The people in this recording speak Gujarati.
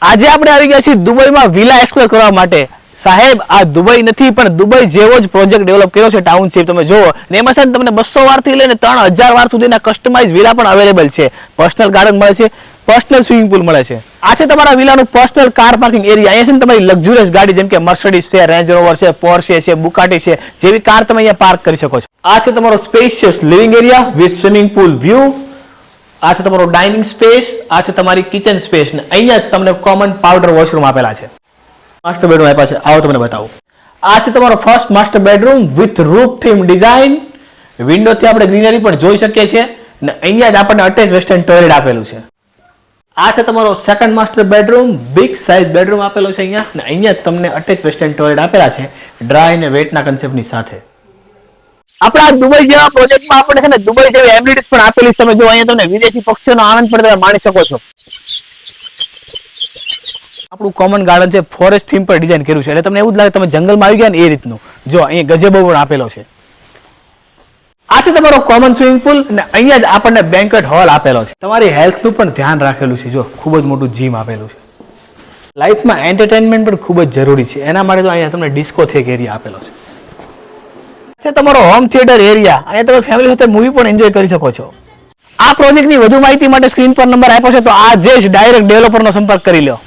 આજે આપણે આવી ગયા છીએ દુબઈમાં વિલા એક્સપ્લોર કરવા માટે. સાહેબ, આ દુબઈ નથી પણ દુબઈ જેવો જ પ્રોજેક્ટ ડેવલપ કર્યો છે ટાઉનશીપ. તમે જુઓ ને એમાં છે ને તમને 200 વારથી લઈને 3000 વાર સુધીના કસ્ટમાઇઝ વિલા પણ અવેલેબલ છે. પર્સનલ ગાર્ડન મળે છે, પર્સનલ સ્વિમિંગ પુલ મળે છે. આ છે તમારા વિલાનું પર્સનલ કાર પાર્કિંગ એરિયા. અહીંયા છે ને તમારી લક્ઝુરિયસ ગાડી જેમ કે મર્સિડીઝ છે, રેન્જ રોવર છે, પોર્શે છે, બુકાટી છે, જેવી કાર તમે અહીંયા પાર્ક કરી શકો છો. આ છે તમારો spacious living area with swimming pool view. આ છે તમારો ડાઇનિંગ સ્પેસ. આ છે તમારી કિચન સ્પેસ ને અહીંયા તમને કોમન પાવડર વોશરૂમ આપેલા છે. માસ્ટર બેડરૂમ આપ્યા છે, આવો તમને બતાવું. આ છે તમારો first master bedroom with roof theme design. વિન્ડોથી આપણે ગ્રીનરી પણ જોઈ શકીએ છીએ ને અહીંયા જ આપણને અટેચ વેસ્ટર્ન ટોયલેટ આપેલું છે. આ છે તમારો second master bedroom. Big size bedroom આપેલો છે અહીંયા ને અહીંયા જ તમને અટેચ વેસ્ટર્ન ટોયલેટ આપેલા છે ડ્રાય અને વેટના કન્સેપ્ટની સાથે. આપણા દુબઈ જેવા પ્રોજેક્ટમાં આપણે છે ને દુબઈ જેવી એમ્યુનિટીઝ પણ આપેલી છે. તમે જો અહીંયા તમને વિદેશી પક્ષીઓનો આનંદ પણ તમે માણી શકો છો. આપણું કોમન ગાર્ડન છે, ફોરેસ્ટ થીમ પર ડિઝાઇન કર્યું છે એટલે તમને એવું જ લાગે તમે જંગલમાં આવી ગયા ને એ રીતનું. જો અહીંયા ગજેબો પણ આપેલો છે. આ છે તમારો કોમન સ્વિમિંગ પુલ અને અહીંયા જ આપણને બેન્ક્વેટ હોલ આપેલો છે. તમારી હેલ્થનું પણ ધ્યાન રાખેલું છે. જો ખૂબ જ મોટું જીમ આપેલું છે. લાઈફમાં એન્ટરટેનમેન્ટ પણ ખૂબ જ જરૂરી છે. એના માટે તો અહીંયા તમને ડિસ્કોથેક એરિયા આપેલો છે. છે તમારો હોમ થિયેટર એરિયા. અહીંયા તમે ફેમિલી સાથે મૂવી પણ એન્જોય કરી શકો છો. આ પ્રોજેક્ટની વધુ માહિતી માટે સ્ક્રીન પર નંબર આપ્યો છે, તો આજે જ ડાયરેક્ટ ડેવલપરનો સંપર્ક કરી લો.